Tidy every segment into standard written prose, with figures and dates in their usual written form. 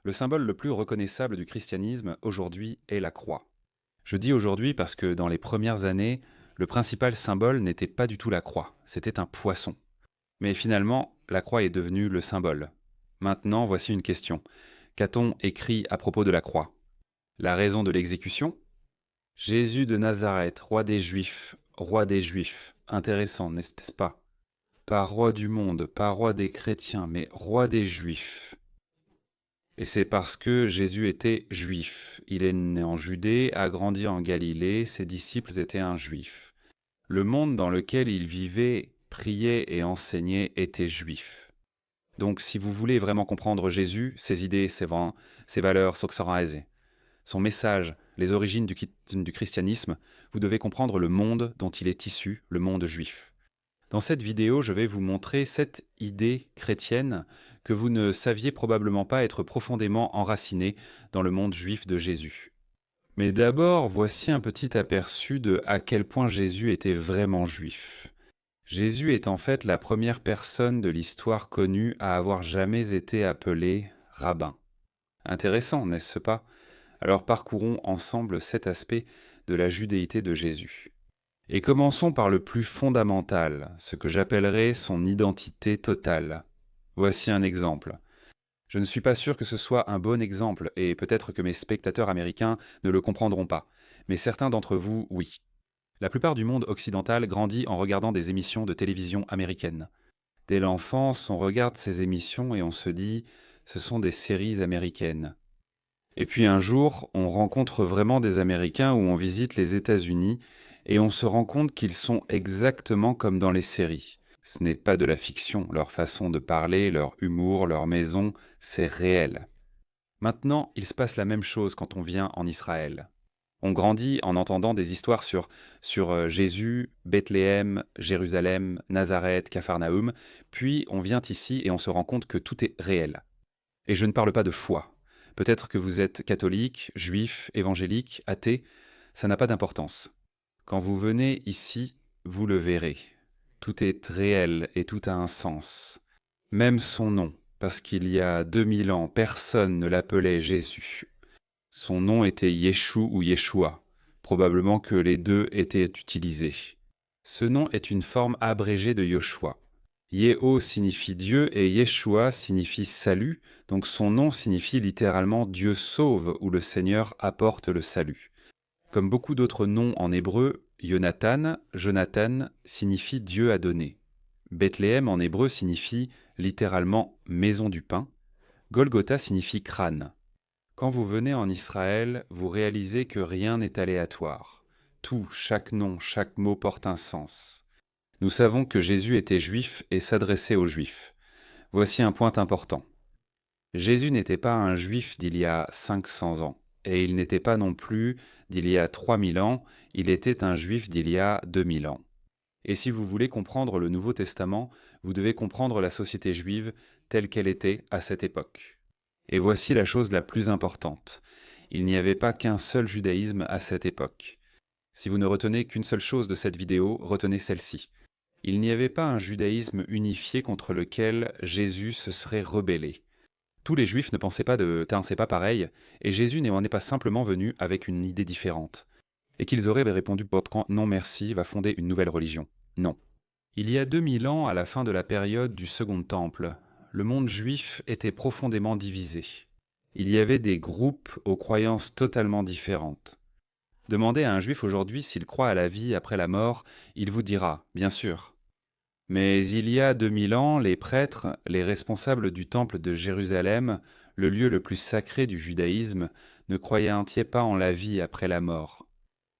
Le symbole le plus reconnaissable du christianisme aujourd'hui est la croix. Je dis aujourd'hui parce que dans les premières années, le principal symbole n'était pas du tout la croix, c'était un poisson. Mais finalement, la croix est devenue le symbole. Maintenant, voici une question. Qu'a-t-on écrit à propos de la croix? La raison de l'exécution? Jésus de Nazareth, roi des Juifs, roi des Juifs. Intéressant, n'est-ce pas? Pas roi du monde, pas roi des chrétiens, mais roi des Juifs. Et c'est parce que Jésus était juif. Il est né en Judée, a grandi en Galilée, ses disciples étaient un juif. Le monde dans lequel il vivait, priait et enseignait était juif. Donc si vous voulez vraiment comprendre Jésus, ses idées, ses valeurs, son message, les origines du christianisme, vous devez comprendre le monde dont il est issu, le monde juif. Dans cette vidéo, je vais vous montrer 7 idées chrétiennes que vous ne saviez probablement pas être profondément enracinées dans le monde juif de Jésus. Mais d'abord, voici un petit aperçu de à quel point Jésus était vraiment juif. Jésus est en fait la première personne de l'histoire connue à avoir jamais été appelé rabbin. Intéressant, n'est-ce pas? Alors parcourons ensemble 7 aspects de la judéité de Jésus. Et commençons par le plus fondamental, ce que j'appellerais son identité totale. Voici un exemple. Je ne suis pas sûr que ce soit un bon exemple, et peut-être que mes spectateurs américains ne le comprendront pas, mais certains d'entre vous, oui. La plupart du monde occidental grandit en regardant des émissions de télévision américaines. Dès l'enfance, on regarde ces émissions et on se dit « ce sont des séries américaines ». Et puis un jour, on rencontre vraiment des Américains ou on visite les États-Unis et on se rend compte qu'ils sont exactement comme dans les séries. Ce n'est pas de la fiction, leur façon de parler, leur humour, leur maison, c'est réel. Maintenant, il se passe la même chose quand on vient en Israël. On grandit en entendant des histoires sur Jésus, Bethléem, Jérusalem, Nazareth, Capharnaüm, puis on vient ici et on se rend compte que tout est réel. Et je ne parle pas de foi. Peut-être que vous êtes catholique, juif, évangélique, athée, ça n'a pas d'importance. Quand vous venez ici, vous le verrez. Tout est réel et tout a un sens. Même son nom, parce qu'il y a 2000 ans, personne ne l'appelait Jésus. Son nom était Yeshua ou Yeshua. Probablement que les deux étaient utilisés. Ce nom est une forme abrégée de Yoshua. Yeho signifie Dieu et Yeshua signifie salut, donc son nom signifie littéralement Dieu sauve ou le Seigneur apporte le salut. Comme beaucoup d'autres noms en hébreu, Jonathan signifie Dieu a donné. Bethléem en hébreu signifie littéralement maison du pain. Golgotha signifie crâne. Quand vous venez en Israël, vous réalisez que rien n'est aléatoire. Tout, chaque nom, chaque mot porte un sens. Nous savons que Jésus était juif et s'adressait aux juifs. Voici un point important. Jésus n'était pas un juif d'il y a 500 ans, et il n'était pas non plus d'il y a 3000 ans, il était un juif d'il y a 2000 ans. Et si vous voulez comprendre le Nouveau Testament, vous devez comprendre la société juive telle qu'elle était à cette époque. Et voici la chose la plus importante. Il n'y avait pas qu'un seul judaïsme à cette époque. Si vous ne retenez qu'une seule chose de cette vidéo, retenez celle-ci. Il n'y avait pas un judaïsme unifié contre lequel Jésus se serait rebellé. Tous les juifs ne pensaient pas pareil, et Jésus n'en est pas simplement venu avec une idée différente. Et qu'ils auraient répondu non merci, va fonder une nouvelle religion. Non. Il y a 2000 ans, à la fin de la période du Second Temple, le monde juif était profondément divisé. Il y avait des groupes aux croyances totalement différentes. Demandez à un juif aujourd'hui s'il croit à la vie après la mort, il vous dira, bien sûr. Mais il y a 2000 ans, les prêtres, les responsables du temple de Jérusalem, le lieu le plus sacré du judaïsme, ne croyaient pas en la vie après la mort.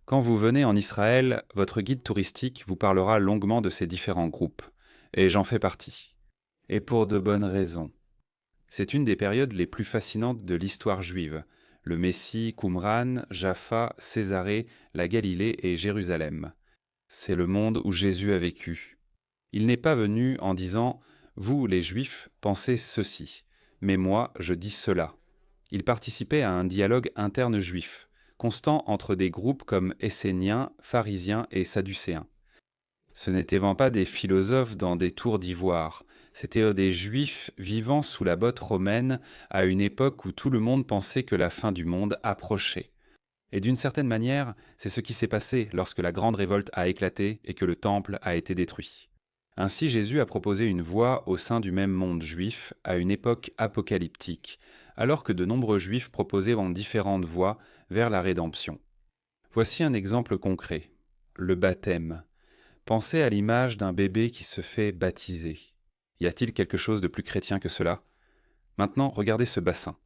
Quand vous venez en Israël, votre guide touristique vous parlera longuement de ces différents groupes, et j'en fais partie. Et pour de bonnes raisons. C'est une des périodes les plus fascinantes de l'histoire juive. Le Messie, Qumran, Jaffa, Césarée, la Galilée et Jérusalem. C'est le monde où Jésus a vécu. Il n'est pas venu en disant « Vous, les Juifs, pensez ceci, mais moi, je dis cela ». Il participait à un dialogue interne juif, constant entre des groupes comme Esséniens, Pharisiens et Sadducéens. Ce n'étaient pas des philosophes dans des tours d'ivoire, C'étaient des Juifs vivant sous la botte romaine à une époque où tout le monde pensait que la fin du monde approchait. Et d'une certaine manière, c'est ce qui s'est passé lorsque la grande révolte a éclaté et que le temple a été détruit. Ainsi Jésus a proposé une voie au sein du même monde juif à une époque apocalyptique, alors que de nombreux juifs proposaient en différentes voies vers la rédemption. Voici un exemple concret. Le baptême. Pensez à l'image d'un bébé qui se fait baptiser. Y a-t-il quelque chose de plus chrétien que cela? Maintenant, regardez ce bassin.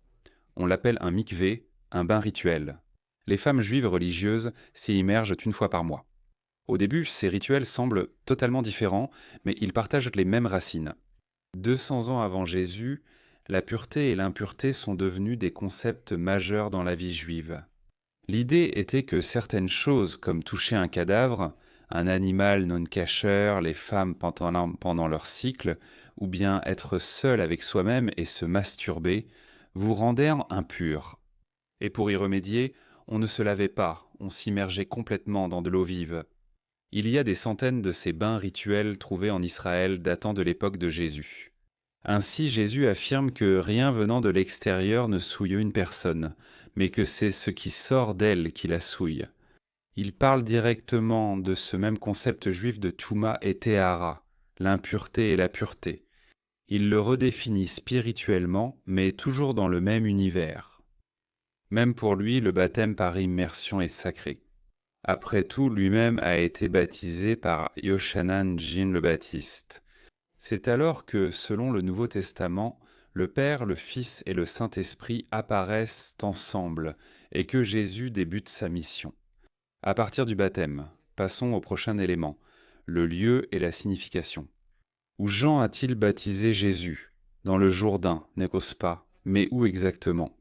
On l'appelle un mikvé, un bain rituel. Les femmes juives religieuses s'y immergent une fois par mois. Au début, ces rituels semblent totalement différents, mais ils partagent les mêmes racines. 200 ans avant Jésus, la pureté et l'impureté sont devenus des concepts majeurs dans la vie juive. L'idée était que certaines choses, comme toucher un cadavre, un animal non kosher, les femmes pendant leur cycle, ou bien être seul avec soi-même et se masturber, vous rendaient impur. Et pour y remédier, on ne se lavait pas, on s'immergeait complètement dans de l'eau vive. Il y a des centaines de ces bains rituels trouvés en Israël datant de l'époque de Jésus. Ainsi, Jésus affirme que rien venant de l'extérieur ne souille une personne, mais que c'est ce qui sort d'elle qui la souille. Il parle directement de ce même concept juif de Touma et Tehara, l'impureté et la pureté. Il le redéfinit spirituellement, mais toujours dans le même univers. Même pour lui, le baptême par immersion est sacré. Après tout, lui-même a été baptisé par Yochanan Jin le Baptiste. C'est alors que, selon le Nouveau Testament, le Père, le Fils et le Saint-Esprit apparaissent ensemble et que Jésus débute sa mission. À partir du baptême, passons au prochain élément, le lieu et la signification. Où Jean a-t-il baptisé Jésus? Dans le Jourdain, n'est-ce pas? Mais où exactement?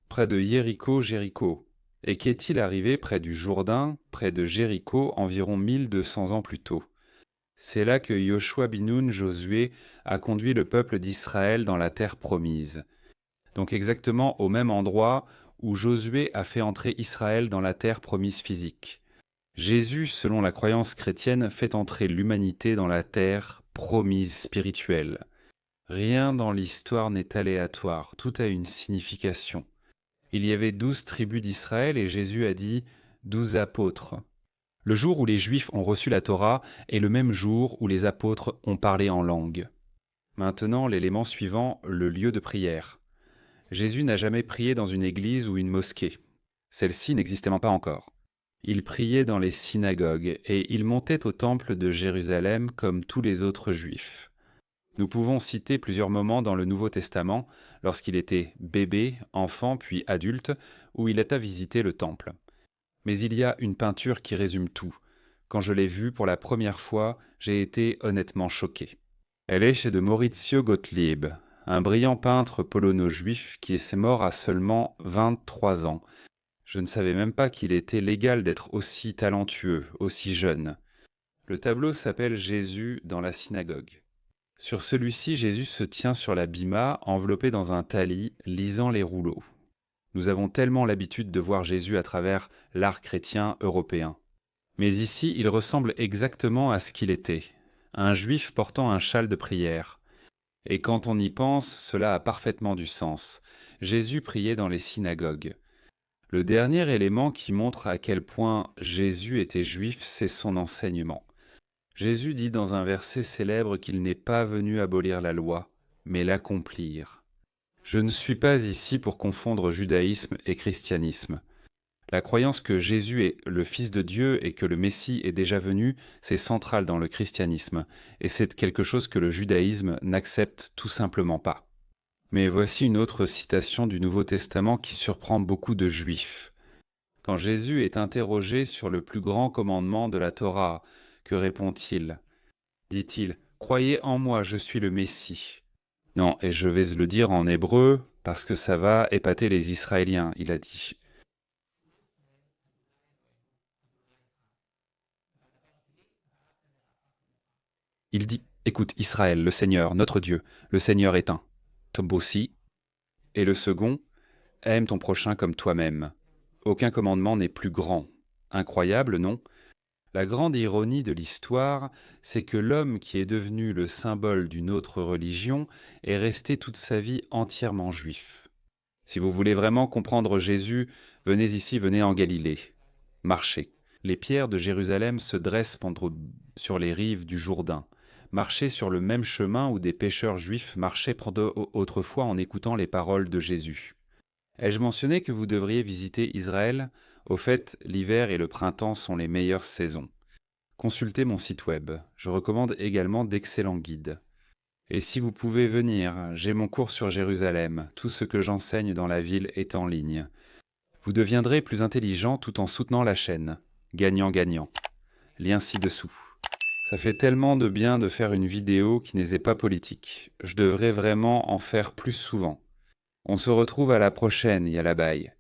Près de Jéricho. Et qu'est-il arrivé près du Jourdain, près de Jéricho, environ 1200 ans plus tôt? C'est là que Yoshua bin Nun, Josué, a conduit le peuple d'Israël dans la terre promise. Donc exactement au même endroit où Josué a fait entrer Israël dans la terre promise physique. Jésus, selon la croyance chrétienne, fait entrer l'humanité dans la terre promise spirituelle. Rien dans l'histoire n'est aléatoire, tout a une signification. Il y avait 12 tribus d'Israël et Jésus a dit 12 apôtres. Le jour où les Juifs ont reçu la Torah est le même jour où les apôtres ont parlé en langue. Maintenant, l'élément suivant, le lieu de prière. Jésus n'a jamais prié dans une église ou une mosquée. Celle-ci n'existait pas encore. Il priait dans les synagogues et il montait au temple de Jérusalem comme tous les autres Juifs. Nous pouvons citer plusieurs moments dans le Nouveau Testament, lorsqu'il était bébé, enfant puis adulte, où il a visité le temple. Mais il y a une peinture qui résume tout. Quand je l'ai vue pour la première fois, j'ai été honnêtement choqué. Elle est chez de Maurizio Gottlieb, un brillant peintre polono-juif qui est mort à seulement 23 ans. Je ne savais même pas qu'il était légal d'être aussi talentueux, aussi jeune. Le tableau s'appelle Jésus dans la synagogue. Sur celui-ci, Jésus se tient sur la bima, enveloppé dans un talis, lisant les rouleaux. Nous avons tellement l'habitude de voir Jésus à travers l'art chrétien européen. Mais ici, il ressemble exactement à ce qu'il était, un juif portant un châle de prière. Et quand on y pense, cela a parfaitement du sens. Jésus priait dans les synagogues. Le dernier élément qui montre à quel point Jésus était juif, c'est son enseignement. Jésus dit dans un verset célèbre qu'il n'est pas venu abolir la loi, mais l'accomplir. Je ne suis pas ici pour confondre judaïsme et christianisme. La croyance que Jésus est le Fils de Dieu et que le Messie est déjà venu, c'est central dans le christianisme, et c'est quelque chose que le judaïsme n'accepte tout simplement pas. Mais voici une autre citation du Nouveau Testament qui surprend beaucoup de juifs. Quand Jésus est interrogé sur le plus grand commandement de la Torah, que répond-il? Dit-il, « Croyez en moi, je suis le Messie. » Non, et je vais le dire en hébreu, parce que ça va épater les Israéliens, il a dit. Il dit, « Écoute, Israël, le Seigneur, notre Dieu, le Seigneur est un. » Tobossi. Et le second, « Aime ton prochain comme toi-même. » Aucun commandement n'est plus grand. Incroyable, non? La grande ironie de l'histoire, c'est que l'homme qui est devenu le symbole d'une autre religion est resté toute sa vie entièrement juif. Si vous voulez vraiment comprendre Jésus, venez ici, venez en Galilée. Marchez. Les pierres de Jérusalem se dressent sur les rives du Jourdain. Marchez sur le même chemin où des pêcheurs juifs marchaient autrefois en écoutant les paroles de Jésus. Ai-je mentionné que vous devriez visiter Israël? Au fait, l'hiver et le printemps sont les meilleures saisons. Consultez mon site web. Je recommande également d'excellents guides. Et si vous pouvez venir, j'ai mon cours sur Jérusalem. Tout ce que j'enseigne dans la ville est en ligne. Vous deviendrez plus intelligent tout en soutenant la chaîne. Gagnant-gagnant. Lien ci-dessous. Ça fait tellement de bien de faire une vidéo qui n'est pas politique. Je devrais vraiment en faire plus souvent. On se retrouve à la prochaine, Yalla bye.